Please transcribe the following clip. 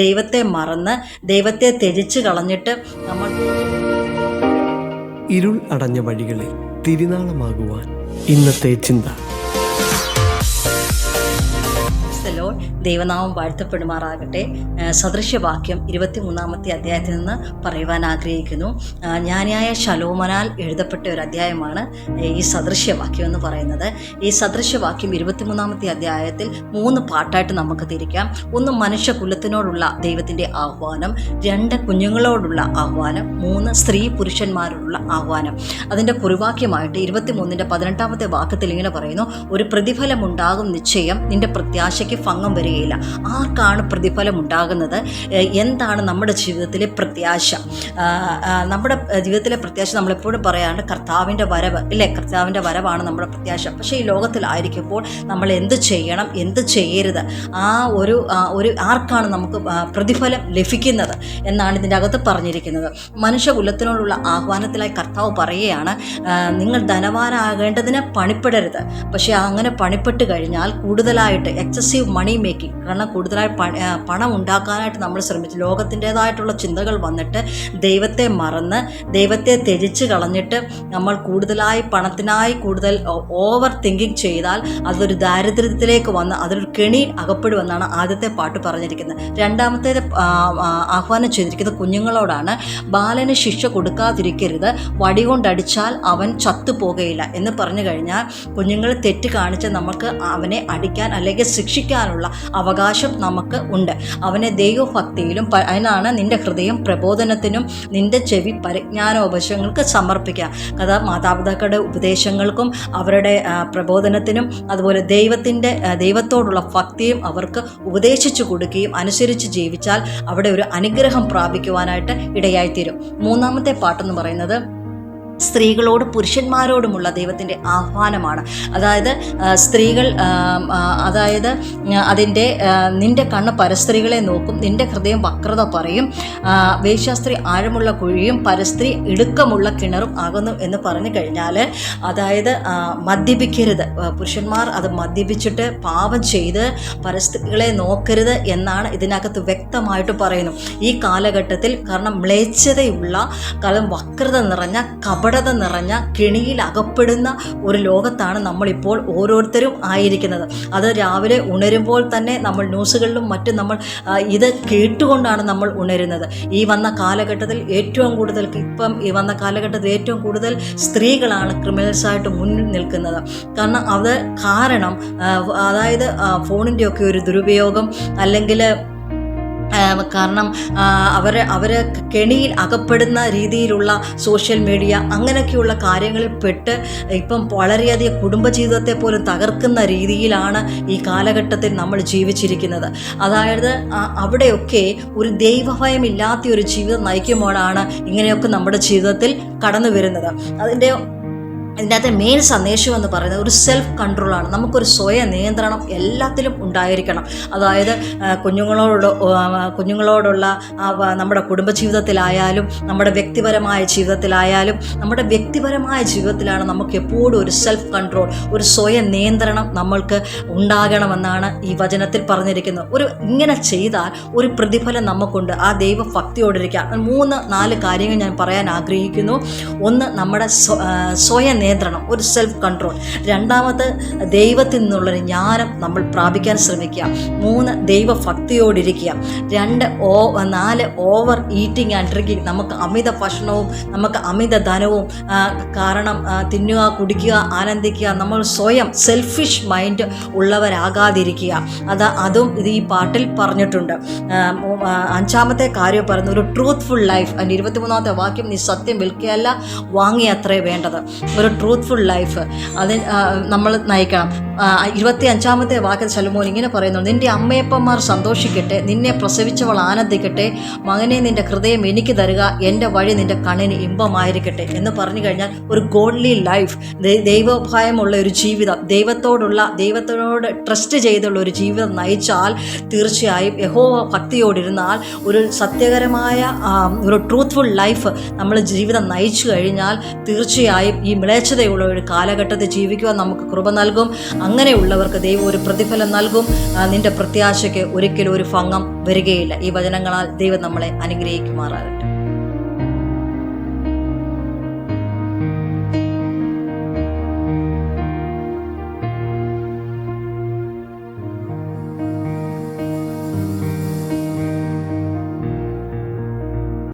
ദൈവത്തെ മറന്ന് ദൈവത്തെ ത്യജിച്ച് കളഞ്ഞിട്ട് നമ്മൾ ഇരുൾ അടഞ്ഞ വഴികളിൽ തിരുനാളമാകുവാൻ ഇന്നത്തെ ചിന്ത. ദൈവനാമം വാഴ്ത്തപ്പെടുമാറാകട്ടെ. സദൃശ്യവാക്യം 23 അധ്യായത്തിൽ നിന്ന് പറയുവാൻ ആഗ്രഹിക്കുന്നു. ജ്ഞാനിയായ ശലോമനാൽ എഴുതപ്പെട്ട ഒരു അധ്യായമാണ് ഈ സദൃശ്യവാക്യം എന്ന് പറയുന്നത്. ഈ സദൃശ്യവാക്യം 23 അധ്യായത്തിൽ 3 പാട്ടായിട്ട് നമുക്ക് തിരിക്കാം. ഒന്ന്, മനുഷ്യകുലത്തിനോടുള്ള ദൈവത്തിൻ്റെ ആഹ്വാനം. 2, കുഞ്ഞുങ്ങളോടുള്ള ആഹ്വാനം. 3, സ്ത്രീ പുരുഷന്മാരോടുള്ള ആഹ്വാനം. അതിൻ്റെ കുറിവാക്യമായിട്ട് 23-18 വാക്യത്തിൽ ഇങ്ങനെ പറയുന്നു: ഒരു പ്രതിഫലമുണ്ടാകും നിശ്ചയം, നിന്റെ പ്രത്യാശയ്ക്ക് ഭംഗം വരികയില്ല. ആർക്കാണ് പ്രതിഫലം ഉണ്ടാകുന്നത്? എന്താണ് നമ്മുടെ ജീവിതത്തിലെ പ്രത്യാശ? നമ്മുടെ ജീവിതത്തിലെ പ്രത്യാശ നമ്മളെപ്പോഴും പറയാറുണ്ട് കർത്താവിൻ്റെ വരവ്, ഇല്ലേ? കർത്താവിൻ്റെ വരവാണ് നമ്മുടെ പ്രത്യാശ. പക്ഷേ ഈ ലോകത്തിലായിരിക്കുമ്പോൾ നമ്മൾ എന്ത് ചെയ്യണം, എന്ത് ചെയ്യരുത്, ആർക്കാണ് നമുക്ക് പ്രതിഫലം ലഭിക്കുന്നത് എന്നാണ് ഇതിൻ്റെ അകത്ത് പറഞ്ഞിരിക്കുന്നത്. മനുഷ്യകുലത്തിനോടുള്ള ആഹ്വാനത്തിലായി കർത്താവ് പറയുകയാണ്, നിങ്ങൾ ധനവാനാകേണ്ടതിന് പണിപ്പെടരുത്. പക്ഷേ അങ്ങനെ പണിപ്പെട്ട് കഴിഞ്ഞാൽ കൂടുതലായിട്ട് എക്സസീവ് മണി മേക്കിംഗ്, കാരണം കൂടുതലായി പണം ഉണ്ടാക്കാനായിട്ട് നമ്മൾ ശ്രമിച്ചു ലോകത്തിൻ്റേതായിട്ടുള്ള ചിന്തകൾ വന്നിട്ട് ദൈവത്തെ മറന്ന് ദൈവത്തെ ത്യജിച്ച് കളഞ്ഞിട്ട് നമ്മൾ കൂടുതലായി പണത്തിനായി കൂടുതൽ ഓവർ തിങ്കിങ് ചെയ്താൽ അതൊരു ദാരിദ്ര്യത്തിലേക്ക് വന്ന് അതൊരു കെണിയിൽ അകപ്പെടുമെന്നാണ് ആദ്യത്തെ പാട്ട് പറഞ്ഞിരിക്കുന്നത്. രണ്ടാമത്തേത് ആഹ്വാനം ചെയ്തിരിക്കുന്നത് കുഞ്ഞുങ്ങളോടാണ്. ബാലന് ശിക്ഷ കൊടുക്കാതിരിക്കരുത്, വടി കൊണ്ടടിച്ചാൽ അവൻ ചത്തുപോകുകയില്ല എന്ന് പറഞ്ഞു കഴിഞ്ഞാൽ കുഞ്ഞുങ്ങൾ തെറ്റ് കാണിച്ച് നമുക്ക് അവനെ അടിക്കാൻ അല്ലെങ്കിൽ ശിക്ഷിക്കാനുള്ള അവകാശം നമുക്ക് ഉണ്ട്. അവനെ ദൈവഭക്തിയിലും അതിനാണ് നിന്റെ ഹൃദയം പ്രബോധനത്തിനും നിന്റെ ചെവി പരിജ്ഞാനോപദേശങ്ങൾക്ക് സമർപ്പിക്കുക. മാതാപിതാക്കളുടെ ഉപദേശങ്ങൾക്കും അവരുടെ പ്രബോധനത്തിനും അതുപോലെ ദൈവത്തോടുള്ള ഭക്തിയും അവർക്ക് ഉപദേശിച്ചു കൊടുക്കുകയും അനുസരിച്ച് ജീവിച്ചാൽ അവിടെ ഒരു അനുഗ്രഹം പ്രാപിക്കുവാനായിട്ട് ഇടയായിത്തീരും. മൂന്നാമത്തെ പാട്ടെന്ന് പറയുന്നത് സ്ത്രീകളോട് പുരുഷന്മാരോടുമുള്ള ദൈവത്തിൻ്റെ ആഹ്വാനമാണ്. അതായത് സ്ത്രീകൾ, അതിൻ്റെ നിന്റെ കണ്ണ് പരസ്ത്രീകളെ നോക്കും, നിന്റെ ഹൃദയം വക്രത പറയും, വേശ്യാസ്ത്രീ ആഴമുള്ള കുഴിയും പരസ്ത്രീ ഇടുക്കമുള്ള കിണറും ആകുന്നു എന്ന് പറഞ്ഞു കഴിഞ്ഞാൽ, അതായത് മദ്യപിക്കരുത്, പുരുഷന്മാർ അത് മദ്യപിച്ചിട്ട് പാപം ചെയ്ത് പരസ്ത്രീകളെ നോക്കരുത് എന്നാണ് ഇതിനകത്ത് വ്യക്തമായിട്ട് പറയുന്നു. ഈ കാലഘട്ടത്തിൽ കാരണം മ്ലേച്ഛതയുള്ള വക്രത നിറഞ്ഞ കപടത നിറഞ്ഞ കെണിയിൽ അകപ്പെടുന്ന ഒരു ലോകത്താണ് നമ്മളിപ്പോൾ ഓരോരുത്തരും ആയിരിക്കുന്നത്. അത് രാവിലെ ഉണരുമ്പോൾ തന്നെ നമ്മൾ ന്യൂസുകളിലും മറ്റും നമ്മൾ ഇത് കേട്ടുകൊണ്ടാണ് നമ്മൾ ഉണരുന്നത്. ഈ വന്ന കാലഘട്ടത്തിൽ ഏറ്റവും കൂടുതൽ സ്ത്രീകളാണ് ക്രിമിനൽസായിട്ട് മുന്നിൽ നിൽക്കുന്നത്. കാരണം അതായത് ഫോണിൻ്റെയൊക്കെ ഒരു ദുരുപയോഗം, അല്ലെങ്കിൽ കാരണം അവർ കെണിയിൽ അകപ്പെടുന്ന രീതിയിലുള്ള സോഷ്യൽ മീഡിയ അങ്ങനെയൊക്കെയുള്ള കാര്യങ്ങളിൽ പെട്ട് ഇപ്പം വളരെയധികം കുടുംബജീവിതത്തെ പോലും തകർക്കുന്ന രീതിയിലാണ് ഈ കാലഘട്ടത്തിൽ നമ്മൾ ജീവിച്ചിരിക്കുന്നത്. അതായത് അവിടെയൊക്കെ ഒരു ദൈവഭയമില്ലാത്ത ഒരു ജീവിതം നയിക്കുമ്പോഴാണ് ഇങ്ങനെയൊക്കെ നമ്മുടെ ജീവിതത്തിൽ കടന്നു വരുന്നത്. ഇതിനകത്തെ മെയിൻ സന്ദേശം എന്ന് പറയുന്നത് ഒരു സെൽഫ് കൺട്രോളാണ്. നമുക്കൊരു സ്വയം നിയന്ത്രണം എല്ലാത്തിലും ഉണ്ടായിരിക്കണം. അതായത് കുഞ്ഞുങ്ങളോടുള്ള നമ്മുടെ കുടുംബജീവിതത്തിലായാലും നമ്മുടെ വ്യക്തിപരമായ ജീവിതത്തിലാണ് നമുക്ക് എപ്പോഴും ഒരു സെൽഫ് കൺട്രോൾ, ഒരു സ്വയം നിയന്ത്രണം നമ്മൾക്ക് ഉണ്ടാകണമെന്നാണ് ഈ വചനത്തിൽ പറഞ്ഞിരിക്കുന്നത്. ഇങ്ങനെ ചെയ്താൽ ഒരു പ്രതിഫലം നമുക്കുണ്ട്. ആ ദൈവഭക്തിയോടിരിക്കുക. 3-4 കാര്യങ്ങൾ ഞാൻ പറയാൻ ആഗ്രഹിക്കുന്നു. ഒന്ന്, നമ്മുടെ സ്വയം നിയന്ത്രണം, ഒരു സെൽഫ് കൺട്രോൾ. രണ്ടാമത്, ദൈവത്തിൽ നിന്നുള്ളൊരു ജ്ഞാനം നമ്മൾ പ്രാപിക്കാൻ ശ്രമിക്കുക. 3, ദൈവഭക്തിയോടിരിക്കുക. 4, ഓവർ ഈറ്റിംഗ് ആൻഡ് ഡ്രിങ്കിങ്. നമുക്ക് അമിത ഭക്ഷണവും നമുക്ക് അമിത ധനവും, കാരണം തിന്നുക, കുടിക്കുക, ആനന്ദിക്കുക, നമ്മൾ സ്വയം സെൽഫിഷ് മൈൻഡ് ഉള്ളവരാകാതിരിക്കുക. അതും ഇത് ഈ പാട്ടിൽ പറഞ്ഞിട്ടുണ്ട്. 5-ാമത്തെ കാര്യം പറയുന്നത് ഒരു ട്രൂത്ത്ഫുൾ ലൈഫ്. അതിൻ്റെ 23-ാമത്തെ വാക്യം, നീ സത്യം വിൽക്കുകയല്ല വാങ്ങിയത്രേ വേണ്ടത്. ഒരു ട്രൂത്ത്ഫുൾ ലൈഫ് അത് നമ്മൾ നയിക്കണം. 25-ാമത്തെ വാക്യം ശലോമോൻ ഇങ്ങനെ പറയുന്നു: നിന്റെ അമ്മയപ്പന്മാർ സന്തോഷിക്കട്ടെ, നിന്നെ പ്രസവിച്ചവൾ ആനന്ദിക്കട്ടെ, മകനെ നിന്റെ ഹൃദയം എനിക്ക് തരുക, എൻ്റെ വഴി നിന്റെ കണ്ണിന് ഇമ്പമായിരിക്കട്ടെ എന്ന് പറഞ്ഞു കഴിഞ്ഞാൽ ഒരു ഗോഡ്ലി ലൈഫ്, ദൈവഭയമുള്ള ഒരു ജീവിതം, ദൈവത്തോട് ട്രസ്റ്റ് ചെയ്തുള്ള ഒരു ജീവിതം നയിച്ചാൽ തീർച്ചയായും യഹോവ ഭക്തിയോടിരുന്നാൽ ഒരു സത്യകരമായ ഒരു ട്രൂത്ത്ഫുൾ ലൈഫ് നമ്മൾ ജീവിതം നയിച്ചു കഴിഞ്ഞാൽ തീർച്ചയായും ഈ മ്ലേച്ഛതയുള്ള ഒരു കാലഘട്ടത്തിൽ ജീവിക്കുവാൻ നമുക്ക് കൃപ നൽകും. അങ്ങനെയുള്ളവർക്ക് ദൈവം ഒരു പ്രതിഫലം നൽകും. നിന്റെ പ്രത്യാശയ്ക്ക് ഒരിക്കലും ഒരു ഭംഗം വരികയില്ല. ഈ വചനങ്ങളാൽ ദൈവം നമ്മളെ അനുഗ്രഹിക്കുമാറാകട്ടെ.